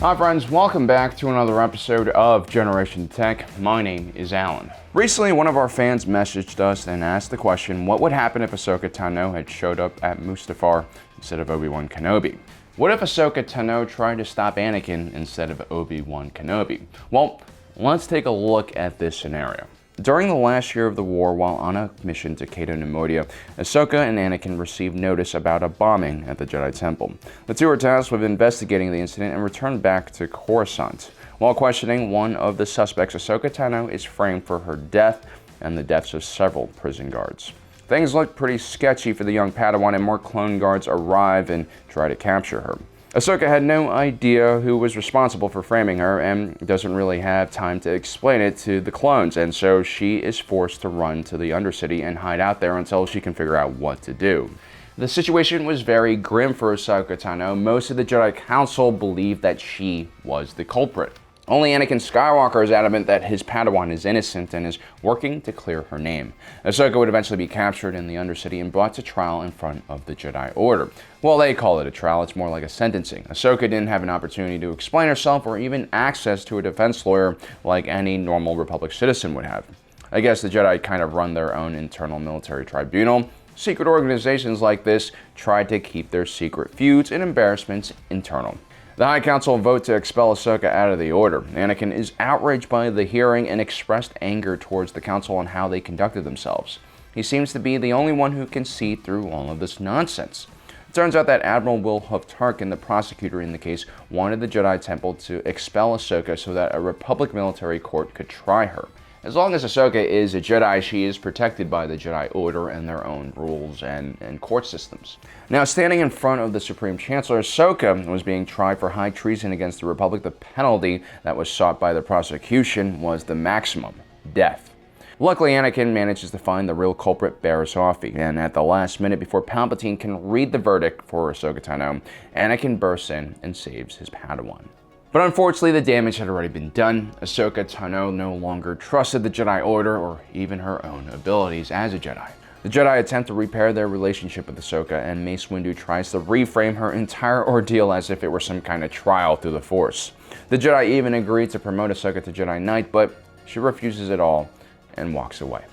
Hi friends, welcome back to another episode of Generation Tech. My name is Alan. Recently, one of our fans messaged us and asked the question, what would happen if Ahsoka Tano had showed up at Mustafar instead of Obi Wan Kenobi? What if Ahsoka Tano tried to stop Anakin instead of Obi Wan Kenobi? Well, let's take a look at this scenario. During the last year of the war, while on a mission to Cato Neimoidia, Ahsoka and Anakin received notice about a bombing at the Jedi Temple. The two are tasked with investigating the incident and returned back to Coruscant. While questioning one of the suspects, Ahsoka Tano is framed for her death and the deaths of several prison guards. Things look pretty sketchy for the young Padawan, and more clone guards arrive and try to capture her. Ahsoka had no idea who was responsible for framing her and doesn't really have time to explain it to the clones, and so she is forced to run to the Undercity and hide out there until she can figure out what to do. The situation was very grim for Ahsoka Tano. Most of the Jedi Council believed that she was the culprit. Only Anakin Skywalker is adamant that his Padawan is innocent and is working to clear her name. Ahsoka would eventually be captured in the Undercity and brought to trial in front of the Jedi Order. Well, they call it a trial, it's more like a sentencing. Ahsoka didn't have an opportunity to explain herself or even access to a defense lawyer like any normal Republic citizen would have. I guess the Jedi kind of run their own internal military tribunal. Secret organizations like this try to keep their secret feuds and embarrassments internal. The High Council vote to expel Ahsoka out of the Order. Anakin is outraged by the hearing and expressed anger towards the Council on how they conducted themselves. He seems to be the only one who can see through all of this nonsense. It turns out that Admiral Wilhuff Tarkin, the prosecutor in the case, wanted the Jedi Temple to expel Ahsoka so that a Republic military court could try her. As long as Ahsoka is a Jedi, she is protected by the Jedi Order and their own rules and court systems. Now, standing in front of the Supreme Chancellor, Ahsoka was being tried for high treason against the Republic. The penalty that was sought by the prosecution was the maximum, death. Luckily, Anakin manages to find the real culprit, Barriss Offee, and at the last minute before Palpatine can read the verdict for Ahsoka Tano, Anakin bursts in and saves his Padawan. But unfortunately, the damage had already been done. Ahsoka Tano no longer trusted the Jedi Order or even her own abilities as a Jedi. The Jedi attempt to repair their relationship with Ahsoka, and Mace Windu tries to reframe her entire ordeal as if it were some kind of trial through the Force. The Jedi even agreed to promote Ahsoka to Jedi Knight, but she refuses it all and walks away.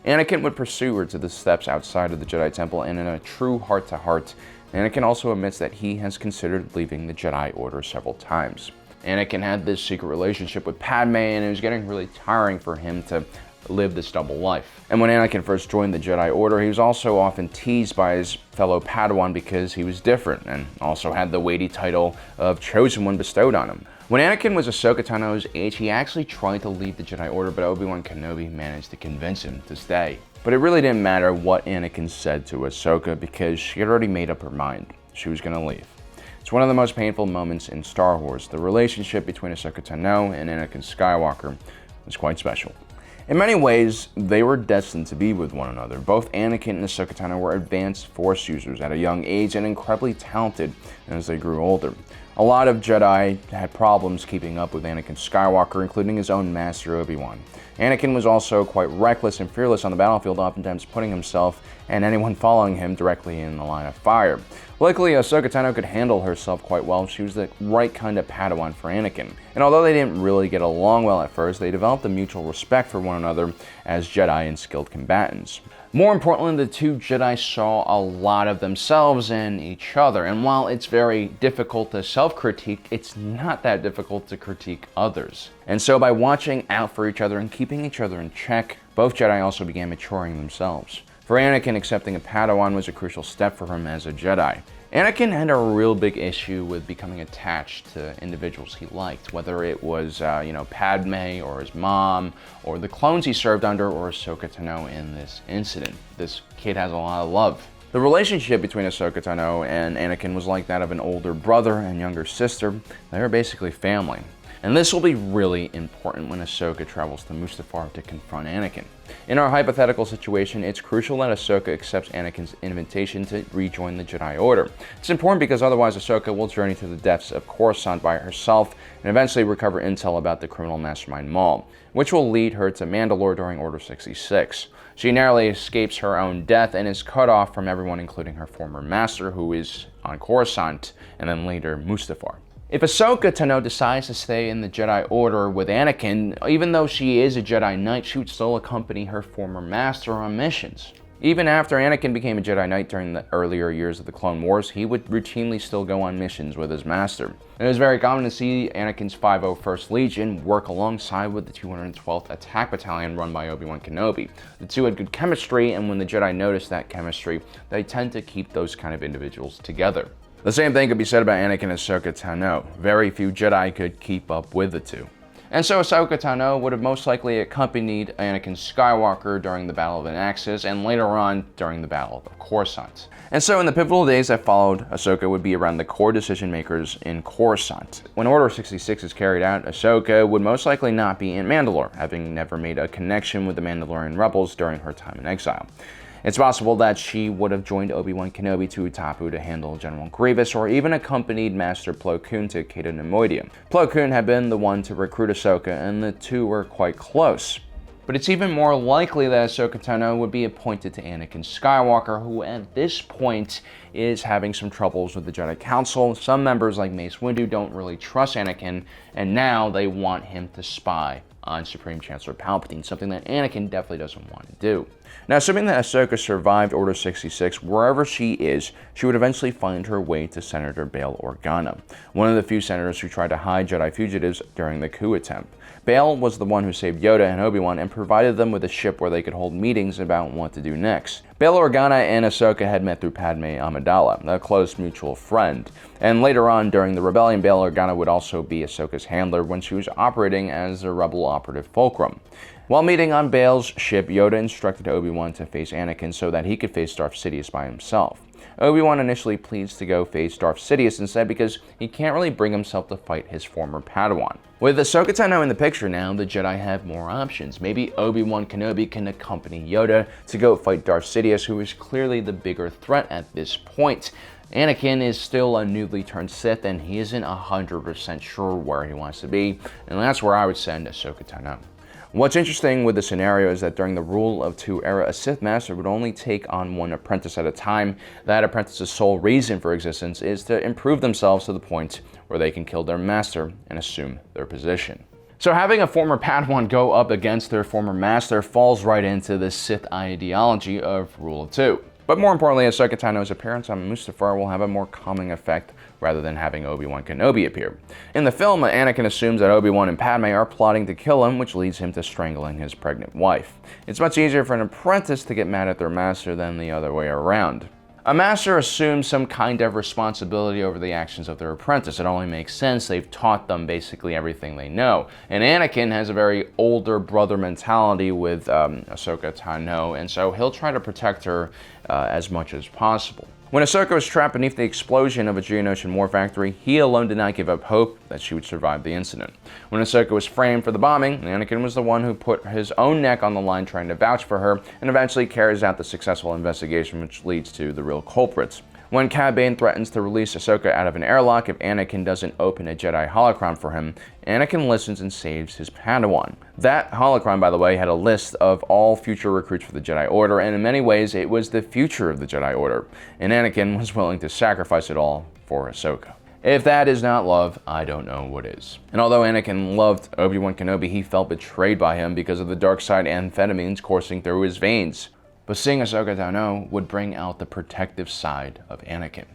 Anakin would pursue her to the steps outside of the Jedi Temple, and in a true heart-to-heart, Anakin also admits that he has considered leaving the Jedi Order several times. Anakin had this secret relationship with Padme, and it was getting really tiring for him to live this double life. And when Anakin first joined the Jedi Order, he was also often teased by his fellow Padawan because he was different, and also had the weighty title of Chosen One bestowed on him. When Anakin was Ahsoka Tano's age, he actually tried to leave the Jedi Order, but Obi Wan Kenobi managed to convince him to stay. But it really didn't matter what Anakin said to Ahsoka because she had already made up her mind. She was going to leave. It's one of the most painful moments in Star Wars. The relationship between Ahsoka Tano and Anakin Skywalker was quite special. In many ways, they were destined to be with one another. Both Anakin and Ahsoka Tano were advanced Force users at a young age and incredibly talented as they grew older. A lot of Jedi had problems keeping up with Anakin Skywalker, including his own master Obi-Wan. Anakin was also quite reckless and fearless on the battlefield, oftentimes putting himself and anyone following him directly in the line of fire. Luckily, Ahsoka Tano could handle herself quite well. She was the right kind of Padawan for Anakin. And although they didn't really get along well at first, they developed a mutual respect for one another as Jedi and skilled combatants. More importantly, the two Jedi saw a lot of themselves in each other, and while it's very difficult to self-critique, it's not that difficult to critique others. And so by watching out for each other and keeping each other in check, both Jedi also began maturing themselves. For Anakin, accepting a Padawan was a crucial step for him as a Jedi. Anakin had a real big issue with becoming attached to individuals he liked, whether it was, Padme or his mom or the clones he served under or Ahsoka Tano in this incident. This kid has a lot of love. The relationship between Ahsoka Tano and Anakin was like that of an older brother and younger sister. They were basically family. And this will be really important when Ahsoka travels to Mustafar to confront Anakin. In our hypothetical situation, it's crucial that Ahsoka accepts Anakin's invitation to rejoin the Jedi Order. It's important because otherwise Ahsoka will journey to the depths of Coruscant by herself and eventually recover intel about the criminal mastermind Maul, which will lead her to Mandalore during Order 66. She narrowly escapes her own death and is cut off from everyone, including her former master, who is on Coruscant, and then later Mustafar. If Ahsoka Tano decides to stay in the Jedi Order with Anakin, even though she is a Jedi Knight, she would still accompany her former master on missions. Even after Anakin became a Jedi Knight during the earlier years of the Clone Wars, he would routinely still go on missions with his master. It was very common to see Anakin's 501st Legion work alongside with the 212th Attack Battalion run by Obi Wan Kenobi. The two had good chemistry, and when the Jedi noticed that chemistry, they tend to keep those kind of individuals together. The same thing could be said about Anakin and Ahsoka Tano. Very few Jedi could keep up with the two. And so Ahsoka Tano would have most likely accompanied Anakin Skywalker during the Battle of Anaxes and later on during the Battle of Coruscant. And so in the pivotal days that followed, Ahsoka would be around the core decision makers in Coruscant. When Order 66 is carried out, Ahsoka would most likely not be in Mandalore, having never made a connection with the Mandalorian rebels during her time in exile. It's possible that she would have joined Obi Wan Kenobi to Utapu to handle General Grievous, or even accompanied Master Plo Koon to Cato Nemoidia. Plo Koon had been the one to recruit Ahsoka, and the two were quite close. But it's even more likely that Ahsoka Tano would be appointed to Anakin Skywalker, who at this point is having some troubles with the Jedi Council. Some members like Mace Windu don't really trust Anakin, and now they want him to spy on Supreme Chancellor Palpatine, something that Anakin definitely doesn't want to do. Now, assuming that Ahsoka survived Order 66, wherever she is, she would eventually find her way to Senator Bail Organa, one of the few senators who tried to hide Jedi fugitives during the coup attempt. Bail was the one who saved Yoda and Obi-Wan and provided them with a ship where they could hold meetings about what to do next. Bail Organa and Ahsoka had met through Padme Amidala, a close mutual friend. And later on, during the rebellion, Bail Organa would also be Ahsoka's handler when she was operating as a rebel operative fulcrum. While meeting on Bail's ship, Yoda instructed Obi-Wan to face Anakin so that he could face Darth Sidious by himself. Obi-Wan initially pleads to go face Darth Sidious instead because he can't really bring himself to fight his former Padawan. With Ahsoka Tano in the picture now, the Jedi have more options. Maybe Obi-Wan Kenobi can accompany Yoda to go fight Darth Sidious, who is clearly the bigger threat at this point. Anakin is still a newly turned Sith, and he isn't 100% sure where he wants to be, and that's where I would send Ahsoka Tano. What's interesting with the scenario is that during the Rule of Two era, a Sith Master would only take on one apprentice at a time. That apprentice's sole reason for existence is to improve themselves to the point where they can kill their master and assume their position. So having a former Padawan go up against their former master falls right into the Sith ideology of Rule of Two. But more importantly, Ahsoka Tano's appearance on Mustafar will have a more calming effect rather than having Obi Wan Kenobi appear. In the film, Anakin assumes that Obi-Wan and Padme are plotting to kill him, which leads him to strangling his pregnant wife. It's much easier for an apprentice to get mad at their master than the other way around. A master assumes some kind of responsibility over the actions of their apprentice. It only makes sense. They've taught them basically everything they know. And Anakin has a very older brother mentality with Ahsoka Tano, and so he'll try to protect her as much as possible. When Ahsoka was trapped beneath the explosion of a Geonosian war factory, he alone did not give up hope that she would survive the incident. When Ahsoka was framed for the bombing, Anakin was the one who put his own neck on the line trying to vouch for her, and eventually carries out the successful investigation which leads to the real culprits. When Cad Bane threatens to release Ahsoka out of an airlock if Anakin doesn't open a Jedi holocron for him, Anakin listens and saves his Padawan. That holocron, by the way, had a list of all future recruits for the Jedi Order, and in many ways it was the future of the Jedi Order, and Anakin was willing to sacrifice it all for Ahsoka. If that is not love, I don't know what is. And although Anakin loved Obi Wan Kenobi, he felt betrayed by him because of the dark side amphetamines coursing through his veins. But seeing Ahsoka Tano would bring out the protective side of Anakin.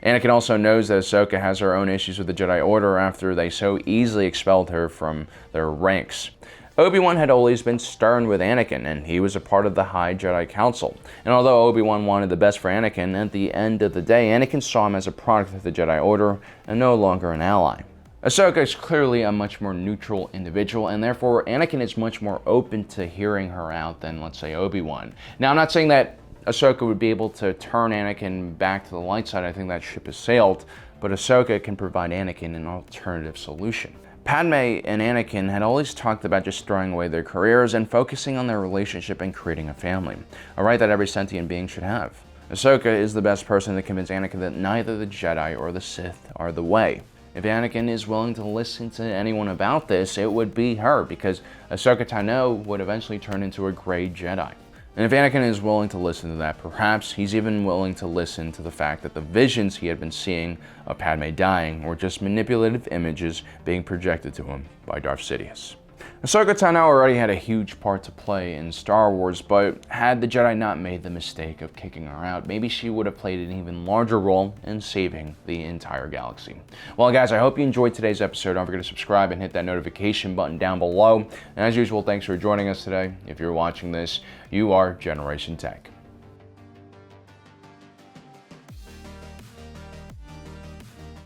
Anakin also knows that Ahsoka has her own issues with the Jedi Order after they so easily expelled her from their ranks. Obi-Wan had always been stern with Anakin, and he was a part of the High Jedi Council. And although Obi-Wan wanted the best for Anakin, at the end of the day, Anakin saw him as a product of the Jedi Order and no longer an ally. Ahsoka is clearly a much more neutral individual, and therefore Anakin is much more open to hearing her out than, let's say, Obi-Wan. Now, I'm not saying that Ahsoka would be able to turn Anakin back to the light side. I think that ship has sailed, but Ahsoka can provide Anakin an alternative solution. Padme and Anakin had always talked about just throwing away their careers and focusing on their relationship and creating a family, a right that every sentient being should have. Ahsoka is the best person to convince Anakin that neither the Jedi or the Sith are the way. If Anakin is willing to listen to anyone about this, it would be her, because Ahsoka Tano would eventually turn into a Grey Jedi. And if Anakin is willing to listen to that, perhaps he's even willing to listen to the fact that the visions he had been seeing of Padme dying were just manipulative images being projected to him by Darth Sidious. Ahsoka Tano already had a huge part to play in Star Wars, but had the Jedi not made the mistake of kicking her out, maybe she would have played an even larger role in saving the entire galaxy. Well, guys, I hope you enjoyed today's episode. Don't forget to subscribe and hit that notification button down below. And as usual, thanks for joining us today. If you're watching this, you are Generation Tech.